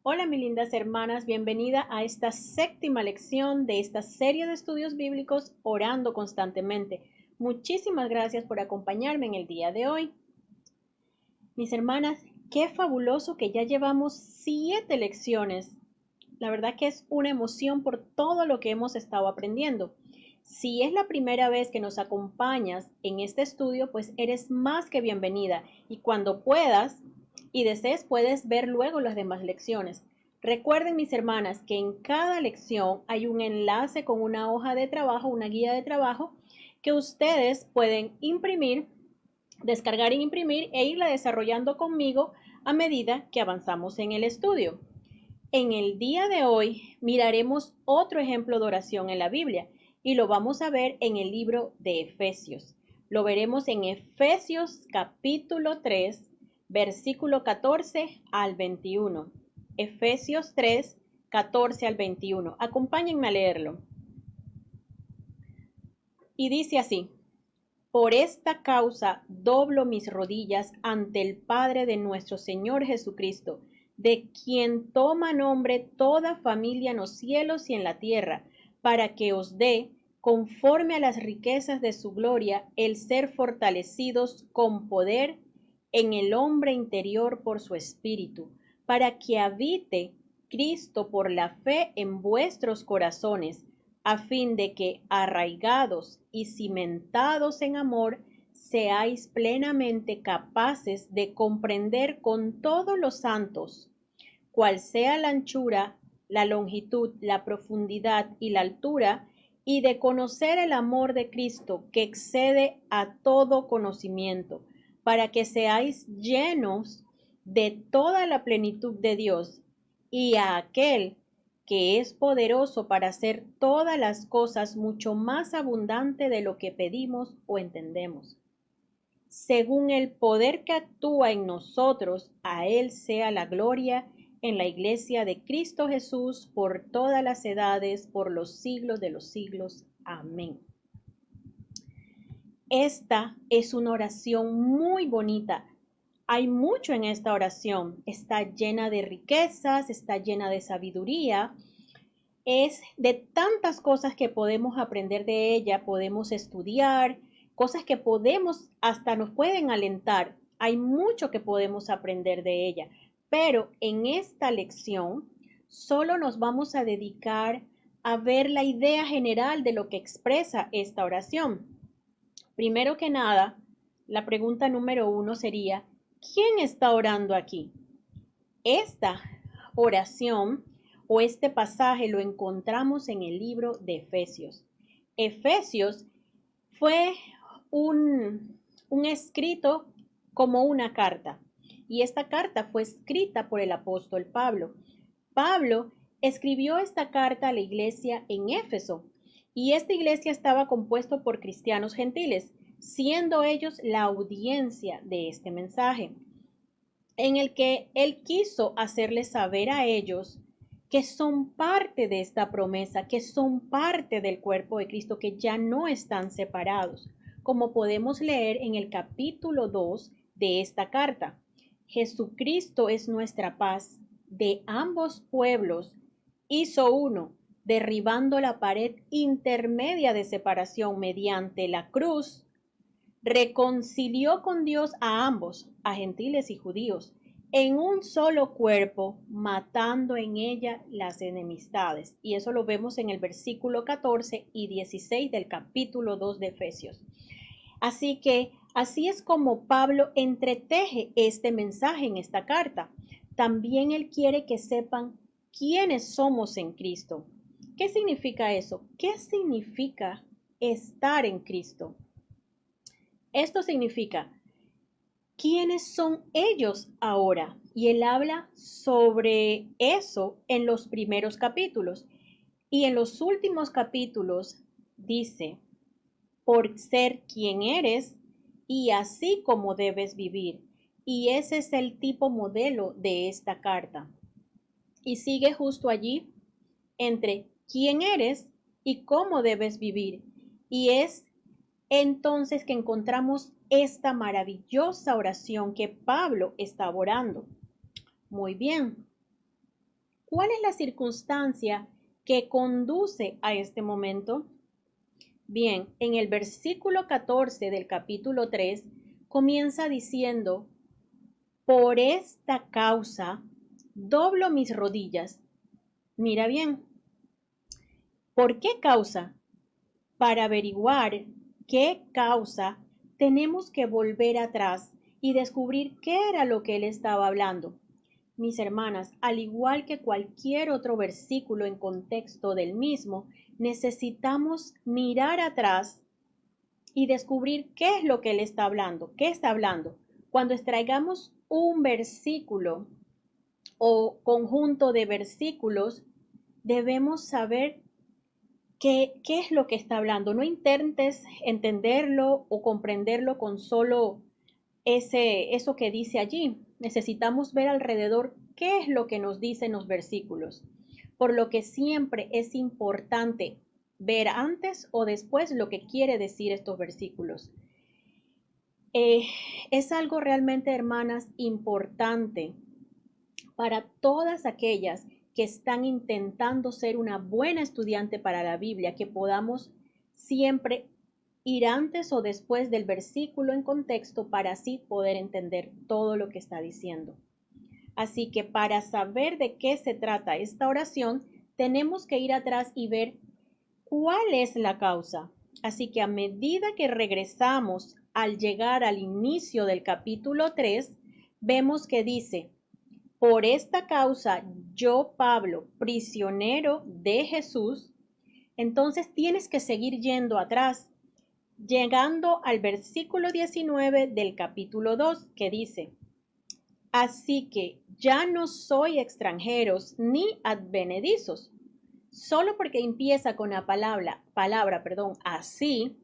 Hola, mis lindas hermanas, bienvenida a esta séptima lección de esta serie de estudios bíblicos Orando Constantemente. Muchísimas gracias por acompañarme en el día de hoy. Mis hermanas, qué fabuloso que ya llevamos 7 lecciones. La verdad que es una emoción por todo lo que hemos estado aprendiendo. Si es la primera vez que nos acompañas en este estudio, pues eres más que bienvenida y cuando puedas y desees puedes ver luego las demás lecciones. Recuerden, mis hermanas, que en cada lección hay un enlace con una hoja de trabajo, una guía de trabajo que ustedes pueden imprimir, descargar e imprimir e irla desarrollando conmigo a medida que avanzamos en el estudio. En el día de hoy miraremos otro ejemplo de oración en la Biblia y lo vamos a ver en el libro de Efesios. Lo veremos en Efesios capítulo 3, versículo 14 al 21. Efesios 3, 14 al 21. Acompáñenme a leerlo. Y dice así: Por esta causa doblo mis rodillas ante el Padre de nuestro Señor Jesucristo, de quien toma nombre toda familia en los cielos y en la tierra, para que os dé, conforme a las riquezas de su gloria, el ser fortalecidos con poder en el hombre interior por su espíritu, para que habite Cristo por la fe en vuestros corazones, a fin de que, arraigados y cimentados en amor, seáis plenamente capaces de comprender con todos los santos cuál sea la anchura, la longitud, la profundidad y la altura, y de conocer el amor de Cristo que excede a todo conocimiento, para que seáis llenos de toda la plenitud de Dios, y a aquel que es poderoso para hacer todas las cosas mucho más abundante de lo que pedimos o entendemos. Según el poder que actúa en nosotros, a Él sea la gloria en la iglesia de Cristo Jesús por todas las edades, por los siglos de los siglos. Amén. Esta es una oración muy bonita. Hay mucho en esta oración. Está llena de riquezas, está llena de sabiduría. Es de tantas cosas que podemos aprender de ella, podemos estudiar, cosas que podemos, hasta nos pueden alentar. Hay mucho que podemos aprender de ella, pero en esta lección solo nos vamos a dedicar a ver la idea general de lo que expresa esta oración. Primero que nada, la pregunta número 1 sería, ¿quién está orando aquí? Esta oración o este pasaje lo encontramos en el libro de Efesios. Efesios fue un escrito como una carta, y esta carta fue escrita por el apóstol Pablo. Pablo escribió esta carta a la iglesia en Éfeso, y esta iglesia estaba compuesta por cristianos gentiles, siendo ellos la audiencia de este mensaje, en el que él quiso hacerles saber a ellos que son parte de esta promesa, que son parte del cuerpo de Cristo, que ya no están separados, como podemos leer en el capítulo 2 de esta carta. Jesucristo es nuestra paz, de ambos pueblos hizo uno, derribando la pared intermedia de separación mediante la cruz, reconcilió con Dios a ambos, a gentiles y judíos, en un solo cuerpo, matando en ella las enemistades. Y eso lo vemos en el versículo 14 y 16 del capítulo 2 de Efesios. Así que así es como Pablo entreteje este mensaje en esta carta. También él quiere que sepan quiénes somos en Cristo. ¿Qué significa eso? ¿Qué significa estar en Cristo? Esto significa, ¿quiénes son ellos ahora? Y él habla sobre eso en los primeros capítulos. Y en los últimos capítulos dice, por ser quien eres y así como debes vivir. Y ese es el tipo modelo de esta carta. Y sigue justo allí entre quién eres y cómo debes vivir. Y es entonces que encontramos esta maravillosa oración que Pablo está orando. Muy bien. ¿Cuál es la circunstancia que conduce a este momento? Bien, en el versículo 14 del capítulo 3 comienza diciendo, por esta causa doblo mis rodillas. Mira bien, ¿por qué causa? Para averiguar qué causa, tenemos que volver atrás y descubrir qué era lo que él estaba hablando. Mis hermanas, al igual que cualquier otro versículo en contexto del mismo, necesitamos mirar atrás y descubrir qué es lo que él está hablando, qué está hablando. Cuando extraigamos un versículo o conjunto de versículos, debemos saber qué es lo que está hablando. No intentes entenderlo o comprenderlo con solo eso que dice allí. Necesitamos ver alrededor qué es lo que nos dicen los versículos. Por lo que siempre es importante ver antes o después lo que quiere decir estos versículos. Eh, es algo realmente, hermanas, importante para todas aquellas que están intentando ser una buena estudiante para la Biblia, que podamos siempre ir antes o después del versículo en contexto para así poder entender todo lo que está diciendo. Así que para saber de qué se trata esta oración, tenemos que ir atrás y ver cuál es la causa. Así que a medida que regresamos al llegar al inicio del capítulo 3, vemos que dice, por esta causa, yo, Pablo, prisionero de Jesús, entonces tienes que seguir yendo atrás, llegando al versículo 19 del capítulo 2, que dice, así que ya no soy extranjeros ni advenedizos. Solo porque empieza con la palabra, así,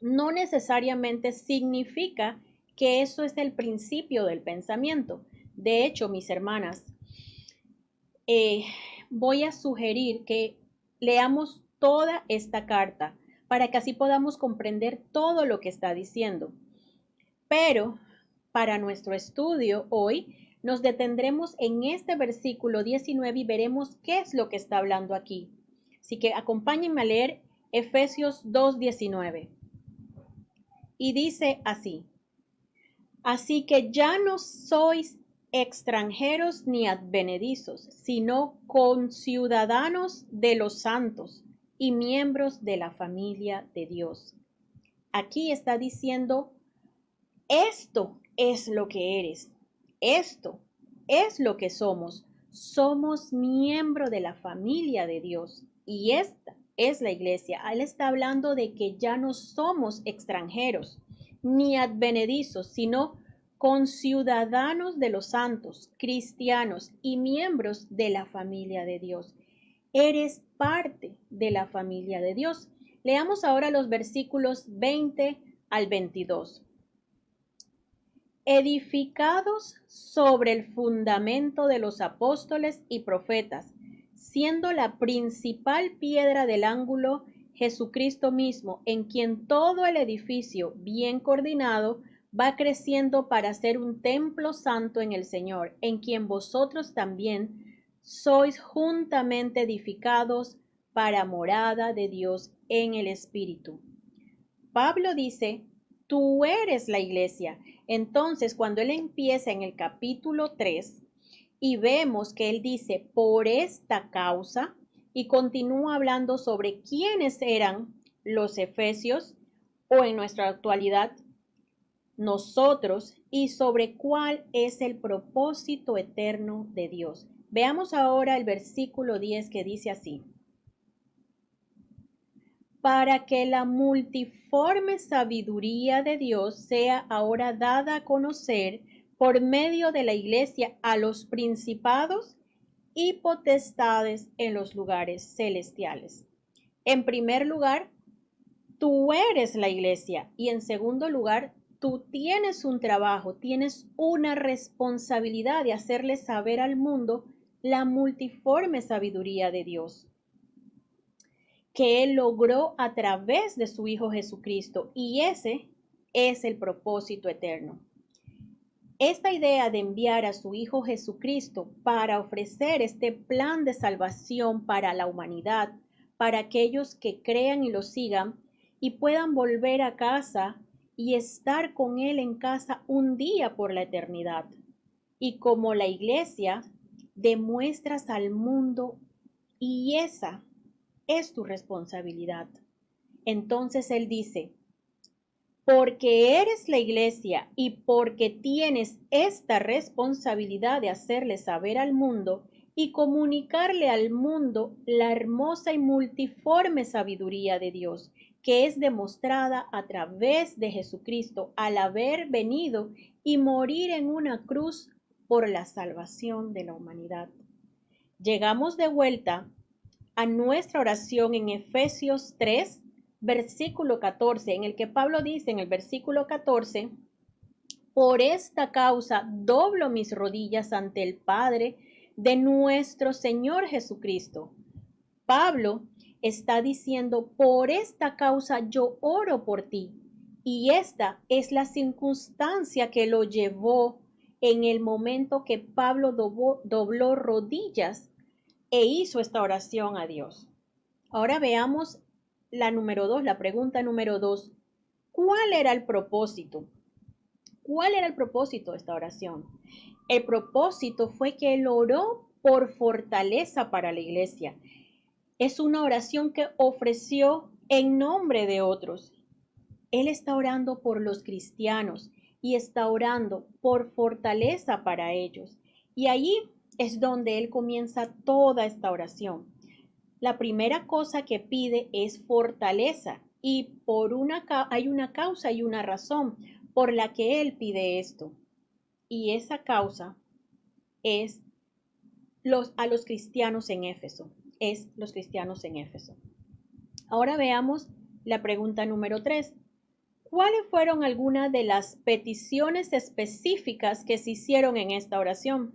no necesariamente significa que eso es el principio del pensamiento. De hecho, mis hermanas, eh, voy a sugerir que leamos toda esta carta para que así podamos comprender todo lo que está diciendo. Pero para nuestro estudio hoy nos detendremos en este versículo 19 y veremos qué es lo que está hablando aquí. Así que acompáñenme a leer Efesios 2:19. Y dice así, así que ya no sois extranjeros ni advenedizos, sino conciudadanos de los santos y miembros de la familia de Dios. Aquí está diciendo, esto es lo que eres, esto es lo que somos. Somos miembro de la familia de Dios y esta es la iglesia. Él está hablando de que ya no somos extranjeros ni advenedizos, sino conciudadanos de los santos, cristianos y miembros de la familia de Dios. Eres parte de la familia de Dios. Leamos ahora los versículos 20 al 22. Edificados sobre el fundamento de los apóstoles y profetas, siendo la principal piedra del ángulo Jesucristo mismo, en quien todo el edificio bien coordinado va creciendo para ser un templo santo en el Señor, en quien vosotros también sois juntamente edificados para morada de Dios en el Espíritu. Pablo dice, tú eres la iglesia. Entonces, cuando él empieza en el capítulo 3 y vemos que él dice, por esta causa, y continúa hablando sobre quiénes eran los efesios, o en nuestra actualidad, nosotros, y sobre cuál es el propósito eterno de Dios. Veamos ahora el versículo 10 que dice así, para que la multiforme sabiduría de Dios sea ahora dada a conocer por medio de la iglesia a los principados y potestades en los lugares celestiales. En primer lugar, tú eres la iglesia y en segundo lugar, tú tienes un trabajo, tienes una responsabilidad de hacerle saber al mundo la multiforme sabiduría de Dios que Él logró a través de su Hijo Jesucristo. Y ese es el propósito eterno. Esta idea de enviar a su Hijo Jesucristo para ofrecer este plan de salvación para la humanidad, para aquellos que crean y lo sigan y puedan volver a casa y estar con Él en casa un día por la eternidad. Y como la iglesia, demuestras al mundo y esa es tu responsabilidad. Entonces Él dice, porque eres la iglesia y porque tienes esta responsabilidad de hacerle saber al mundo y comunicarle al mundo la hermosa y multiforme sabiduría de Dios, que es demostrada a través de Jesucristo al haber venido y morir en una cruz por la salvación de la humanidad. Llegamos de vuelta a nuestra oración en Efesios 3, versículo 14, en el que Pablo dice en el versículo 14, por esta causa doblo mis rodillas ante el Padre de nuestro Señor Jesucristo. Pablo está diciendo, por esta causa yo oro por ti. Y esta es la circunstancia que lo llevó en el momento que Pablo dobló rodillas e hizo esta oración a Dios. Ahora veamos la pregunta número 2. ¿Cuál era el propósito? ¿Cuál era el propósito de esta oración? El propósito fue que él oró por fortaleza para la iglesia. Es una oración que ofreció en nombre de otros. Él está orando por los cristianos y está orando por fortaleza para ellos. Y allí es donde él comienza toda esta oración. La primera cosa que pide es fortaleza y hay una causa y una razón por la que él pide esto. Y esa causa es a los cristianos en Éfeso. Es los cristianos en Éfeso. Ahora veamos la pregunta número 3. ¿Cuáles fueron algunas de las peticiones específicas que se hicieron en esta oración?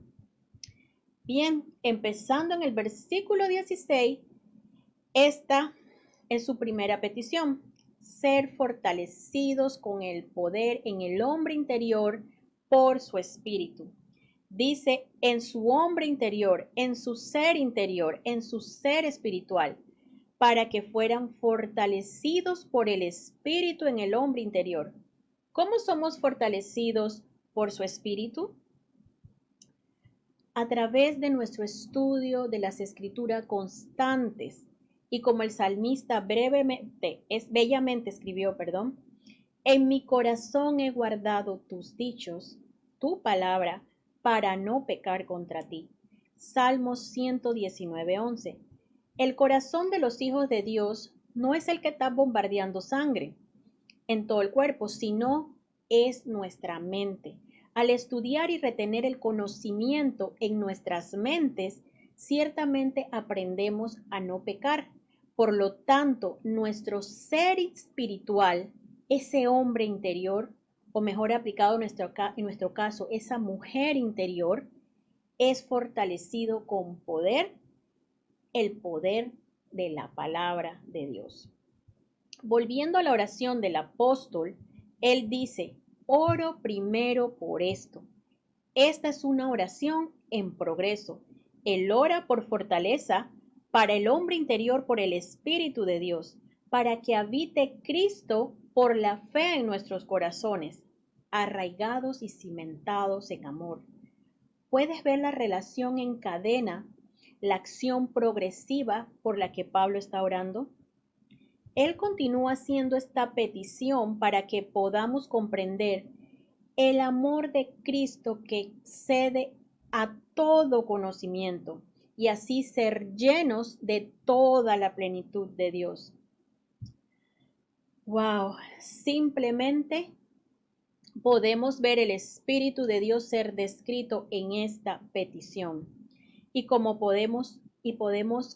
Bien, empezando en el versículo 16, esta es su primera petición, ser fortalecidos con el poder en el hombre interior por su espíritu. Dice, en su hombre interior, en su ser espiritual, para que fueran fortalecidos por el espíritu en el hombre interior. ¿Cómo somos fortalecidos por su espíritu? A través de nuestro estudio de las escrituras constantes y como el salmista bellamente escribió, en mi corazón he guardado tus dichos, tu palabra, para no pecar contra ti. Salmos 119:11. El corazón de los hijos de Dios no es el que está bombardeando sangre en todo el cuerpo, sino es nuestra mente. Al estudiar y retener el conocimiento en nuestras mentes, ciertamente aprendemos a no pecar. Por lo tanto, nuestro ser espiritual, ese hombre interior, o mejor aplicado en nuestro caso, esa mujer interior, es fortalecido con poder, el poder de la palabra de Dios. Volviendo a la oración del apóstol, él dice, oro primero por esto. Esta es una oración en progreso. Él ora por fortaleza para el hombre interior por el Espíritu de Dios, para que habite Cristo por la fe en nuestros corazones, arraigados y cimentados en amor. Puedes ver la relación en cadena, la acción progresiva por la que Pablo está orando. Él continúa haciendo esta petición para que podamos comprender el amor de Cristo que excede a todo conocimiento y así ser llenos de toda la plenitud de Dios. Wow, simplemente podemos ver el Espíritu de Dios ser descrito en esta petición y como podemos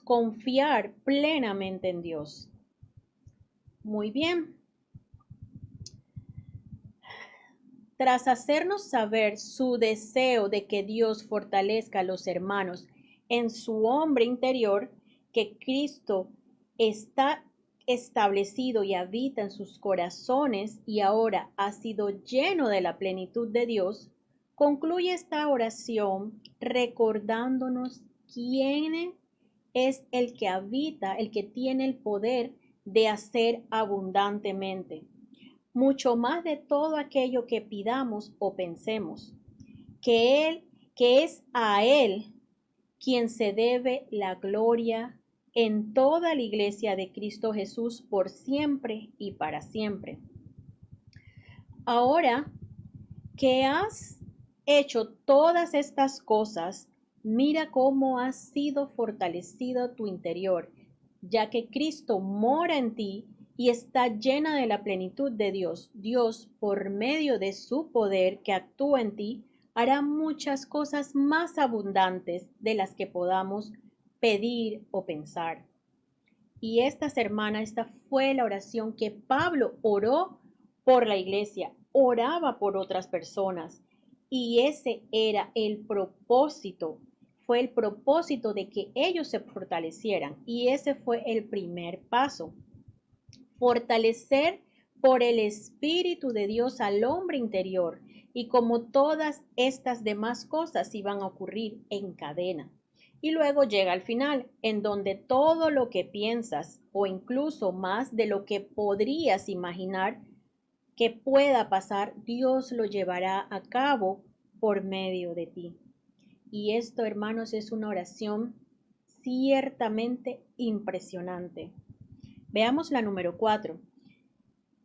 confiar plenamente en Dios. Muy bien. Tras hacernos saber su deseo de que Dios fortalezca a los hermanos en su hombre interior, que Cristo está establecido y habita en sus corazones y ahora ha sido lleno de la plenitud de Dios, Concluye esta oración recordándonos quién es el que habita, el que tiene el poder de hacer abundantemente, mucho más de todo aquello que pidamos o pensemos, que es a Él quien se debe la gloria en toda la iglesia de Cristo Jesús por siempre y para siempre. Ahora que has hecho todas estas cosas, mira cómo has sido fortalecido tu interior, ya que Cristo mora en ti y está llena de la plenitud de Dios. Dios, por medio de su poder que actúa en ti, hará muchas cosas más abundantes de las que podamos pedir o pensar. Y esta fue la oración que Pablo oró por la iglesia, oraba por otras personas. Y ese era el propósito, fue el propósito de que ellos se fortalecieran. Y ese fue el primer paso. Fortalecer por el Espíritu de Dios al hombre interior. Y como todas estas demás cosas iban a ocurrir en cadena. Y luego llega al final, en donde todo lo que piensas o incluso más de lo que podrías imaginar que pueda pasar, Dios lo llevará a cabo por medio de ti. Y esto, hermanos, es una oración ciertamente impresionante. Veamos la número 4.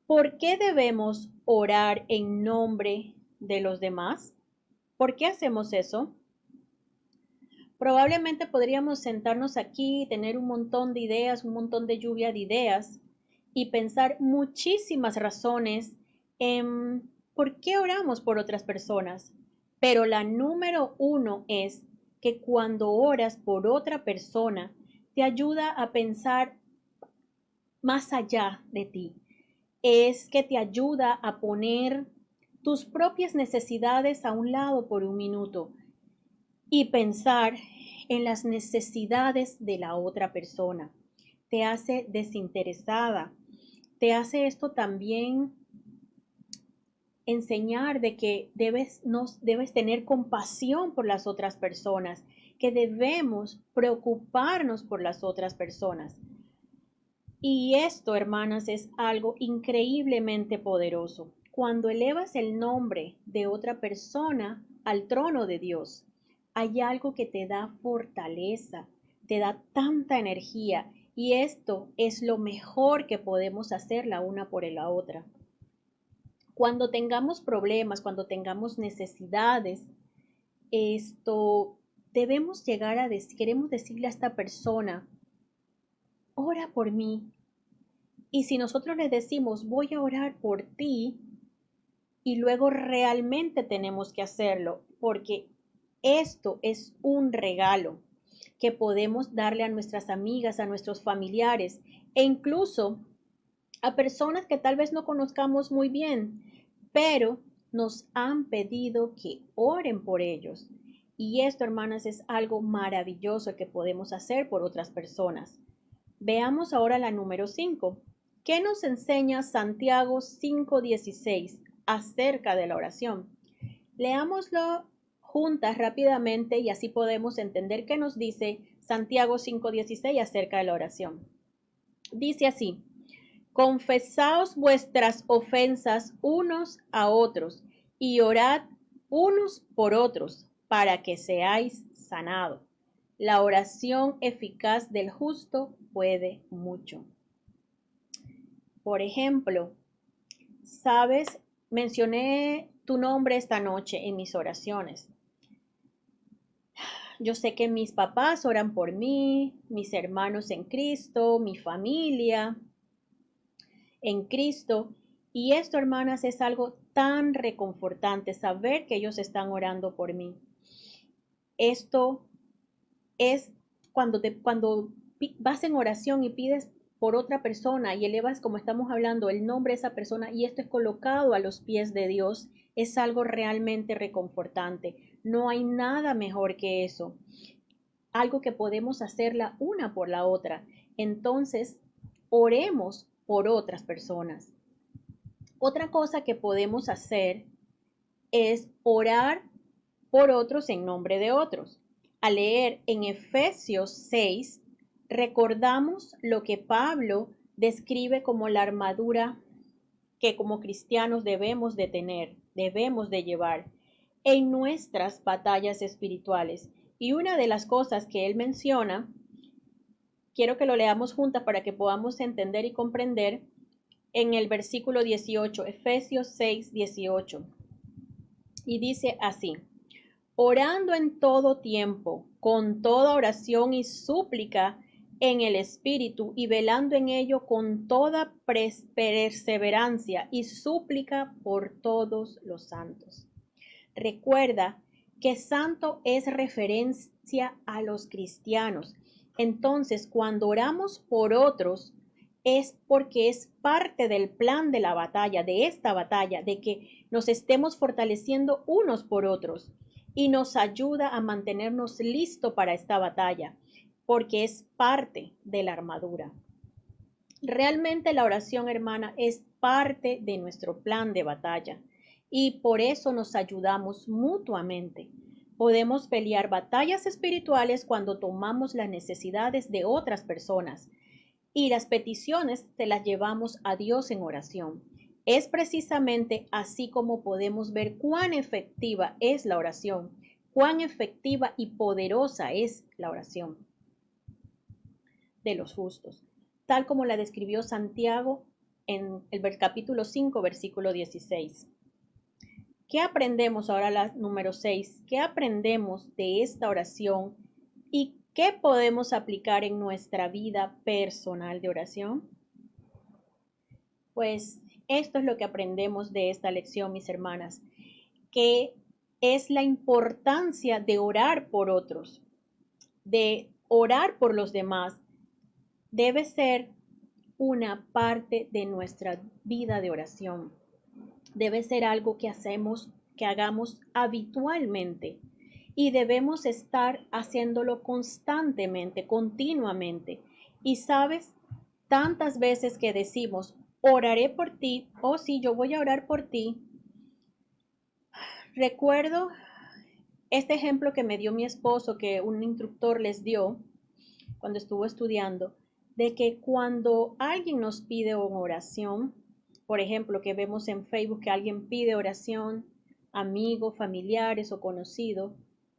¿Por qué debemos orar en nombre de los demás? ¿Por qué hacemos eso? Probablemente podríamos sentarnos aquí y tener un montón de ideas, un montón de lluvia de ideas y pensar muchísimas razones en por qué oramos por otras personas. Pero la número 1 es que cuando oras por otra persona, te ayuda a pensar más allá de ti. Es que te ayuda a poner tus propias necesidades a un lado por un minuto y pensar en las necesidades de la otra persona. Te hace desinteresada. Te hace esto también enseñar de que debes tener compasión por las otras personas, que debemos preocuparnos por las otras personas. Y esto, hermanas, es algo increíblemente poderoso. Cuando elevas el nombre de otra persona al trono de Dios, hay algo que te da fortaleza, te da tanta energía, y esto es lo mejor que podemos hacer la una por la otra. Cuando tengamos problemas, cuando tengamos necesidades, esto debemos llegar a decir, queremos decirle a esta persona, ora por mí. Y si nosotros le decimos, voy a orar por ti, y luego realmente tenemos que hacerlo, porque esto es un regalo que podemos darle a nuestras amigas, a nuestros familiares e incluso a personas que tal vez no conozcamos muy bien, pero nos han pedido que oren por ellos. Y esto, hermanas, es algo maravilloso que podemos hacer por otras personas. Veamos ahora la número 5. ¿Qué nos enseña Santiago 5:16 acerca de la oración? Leámoslo juntas rápidamente y así podemos entender qué nos dice Santiago 5:16 acerca de la oración. Dice así: confesaos vuestras ofensas unos a otros y orad unos por otros para que seáis sanados. La oración eficaz del justo puede mucho. Por ejemplo, sabes, mencioné tu nombre esta noche en mis oraciones. Yo sé que mis papás oran por mí, mis hermanos en Cristo, mi familia en Cristo. Y esto, hermanas, es algo tan reconfortante, saber que ellos están orando por mí. Esto es cuando vas en oración y pides por otra persona y elevas, como estamos hablando, el nombre de esa persona y esto es colocado a los pies de Dios, es algo realmente reconfortante. No hay nada mejor que eso. Algo que podemos hacer la una por la otra. Entonces, oremos por otras personas. Otra cosa que podemos hacer es orar por otros en nombre de otros. Al leer en Efesios 6, recordamos lo que Pablo describe como la armadura que como cristianos debemos de tener, debemos de llevar en nuestras batallas espirituales. Y una de las cosas que él menciona, quiero que lo leamos juntas para que podamos entender y comprender, en el versículo 18, Efesios 6, 18. Y dice así: orando en todo tiempo, con toda oración y súplica en el Espíritu, y velando en ello con toda perseverancia y súplica por todos los santos. Recuerda que santo es referencia a los cristianos. Entonces, cuando oramos por otros, es porque es parte del plan de la batalla, de esta batalla, de que nos estemos fortaleciendo unos por otros, y nos ayuda a mantenernos listos para esta batalla, porque es parte de la armadura. Realmente la oración, hermana, es parte de nuestro plan de batalla, y por eso nos ayudamos mutuamente. Podemos pelear batallas espirituales cuando tomamos las necesidades de otras personas y las peticiones se las llevamos a Dios en oración. Es precisamente así como podemos ver cuán efectiva es la oración, cuán efectiva y poderosa es la oración de los justos, tal como la describió Santiago en el capítulo 5, versículo 16. ¿Qué aprendemos ahora, la número 6? ¿Qué aprendemos de esta oración y qué podemos aplicar en nuestra vida personal de oración? Pues esto es lo que aprendemos de esta lección, mis hermanas, que es la importancia de orar por otros, de orar por los demás. Debe ser una parte de nuestra vida de oración. Debe ser algo que hagamos habitualmente, y debemos estar haciéndolo constantemente, continuamente. Y sabes, tantas veces que decimos, oraré por ti, oh sí, yo voy a orar por ti. Recuerdo este ejemplo que me dio mi esposo, que un instructor les dio cuando estuvo estudiando, de que cuando alguien nos pide una oración, por ejemplo, que vemos en Facebook que alguien pide oración, amigos, familiares o conocidos,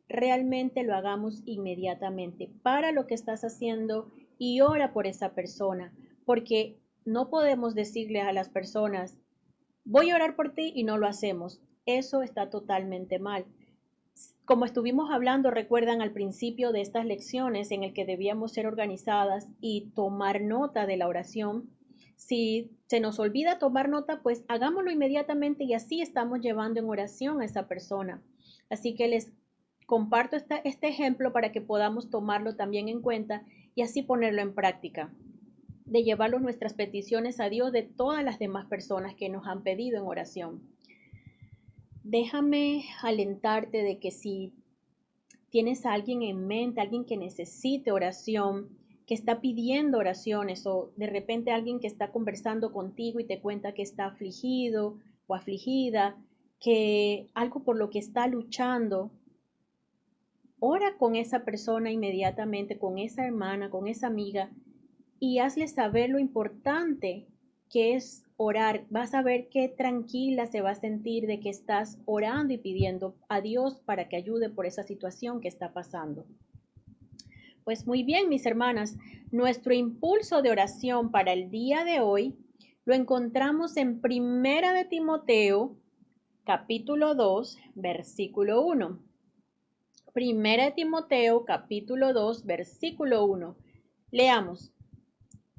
realmente lo hagamos inmediatamente. Para lo que estás haciendo y ora por esa persona, porque no podemos decirle a las personas, voy a orar por ti, y no lo hacemos. Eso está totalmente mal. Como estuvimos hablando, recuerdan al principio de estas lecciones en el que debíamos ser organizadas y tomar nota de la oración. Si se nos olvida tomar nota, pues hagámoslo inmediatamente, y así estamos llevando en oración a esa persona. Así que les comparto este ejemplo para que podamos tomarlo también en cuenta y así ponerlo en práctica, de llevarlo nuestras peticiones a Dios de todas las demás personas que nos han pedido en oración. Déjame alentarte de que si tienes a alguien en mente, alguien que necesite oración, que está pidiendo oraciones, o de repente alguien que está conversando contigo y te cuenta que está afligido o afligida, que algo por lo que está luchando, ora con esa persona inmediatamente, con esa hermana, con esa amiga, y hazle saber lo importante que es orar. Vas a ver qué tranquila se va a sentir de que estás orando y pidiendo a Dios para que ayude por esa situación que está pasando. Pues muy bien, mis hermanas, nuestro impulso de oración para el día de hoy lo encontramos en Primera de Timoteo, capítulo 2, versículo 1. Primera de Timoteo, capítulo 2, versículo 1. Leamos: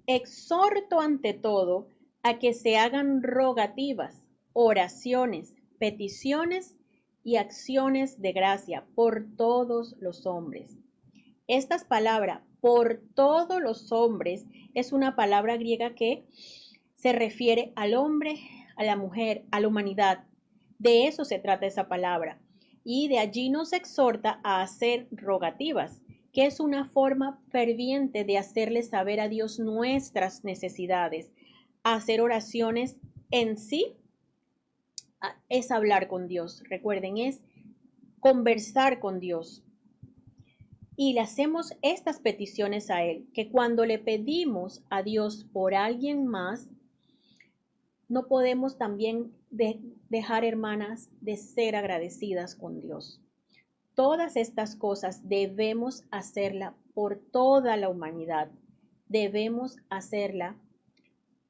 exhorto ante todo a que se hagan rogativas, oraciones, peticiones y acciones de gracia por todos los hombres. Estas palabras, por todos los hombres, es una palabra griega que se refiere al hombre, a la mujer, a la humanidad. De eso se trata esa palabra. Y de allí nos exhorta a hacer rogativas, que es una forma ferviente de hacerle saber a Dios nuestras necesidades. Hacer oraciones en sí es hablar con Dios. Recuerden, es conversar con Dios. Y le hacemos estas peticiones a Él, que cuando le pedimos a Dios por alguien más, no podemos también dejar, hermanas, de ser agradecidas con Dios. Todas estas cosas debemos hacerla por toda la humanidad. Debemos hacerla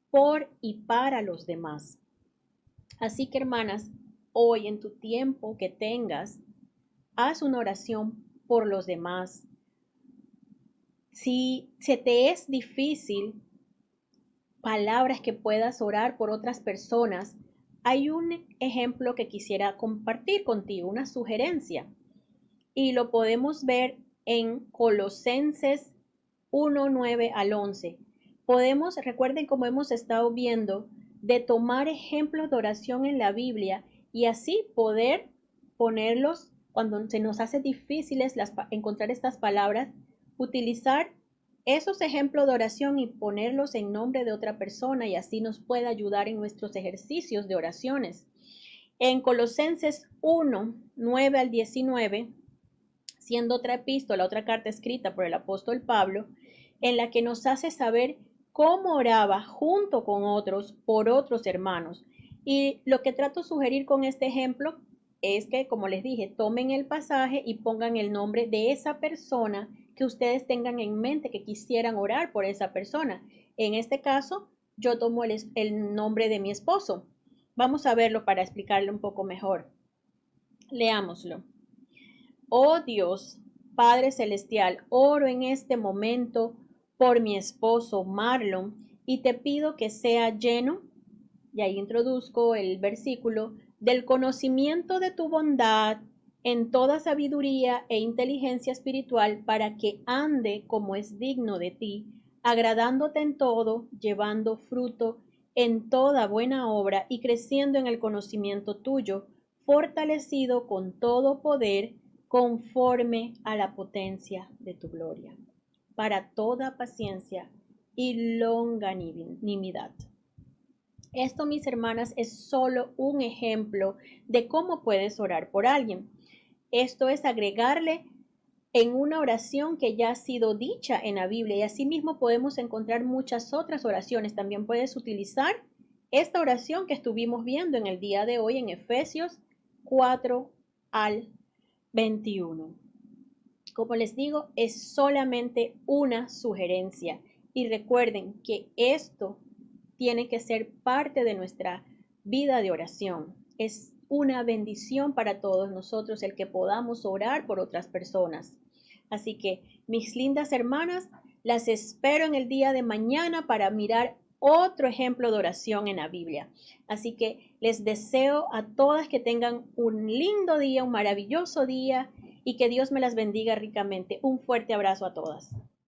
por y para los demás. Así que, hermanas, hoy en tu tiempo que tengas, haz una oración por los demás. Si se te es difícil palabras que puedas orar por otras personas, hay un ejemplo que quisiera compartir contigo, una sugerencia. Y lo podemos ver en Colosenses 1:9 al 11. Recuerden como hemos estado viendo, de tomar ejemplos de oración en la Biblia y así poder ponerlos cuando se nos hace difíciles encontrar estas palabras, utilizar esos ejemplos de oración y ponerlos en nombre de otra persona y así nos puede ayudar en nuestros ejercicios de oraciones. En Colosenses 1:9 al 19, siendo otra epístola, otra carta escrita por el apóstol Pablo, en la que nos hace saber cómo oraba junto con otros por otros hermanos. Y lo que trato de sugerir con este ejemplo es que, como les dije, tomen el pasaje y pongan el nombre de esa persona que ustedes tengan en mente que quisieran orar por esa persona. En este caso, yo tomo el nombre de mi esposo. Vamos a verlo para explicarle un poco mejor. Leámoslo. Oh Dios, Padre Celestial, oro en este momento por mi esposo Marlon y te pido que sea lleno, y ahí introduzco el versículo, del conocimiento de tu bondad en toda sabiduría e inteligencia espiritual para que ande como es digno de ti, agradándote en todo, llevando fruto en toda buena obra y creciendo en el conocimiento tuyo, fortalecido con todo poder conforme a la potencia de tu gloria, para toda paciencia y longanimidad. Esto, mis hermanas, es solo un ejemplo de cómo puedes orar por alguien. Esto es agregarle en una oración que ya ha sido dicha en la Biblia y asimismo podemos encontrar muchas otras oraciones. También puedes utilizar esta oración que estuvimos viendo en el día de hoy en Efesios 4 al 21. Como les digo, es solamente una sugerencia y recuerden que esto tiene que ser parte de nuestra vida de oración. Es una bendición para todos nosotros el que podamos orar por otras personas. Así que, mis lindas hermanas, las espero en el día de mañana para mirar otro ejemplo de oración en la Biblia. Así que les deseo a todas que tengan un lindo día, un maravilloso día y que Dios me las bendiga ricamente. Un fuerte abrazo a todas.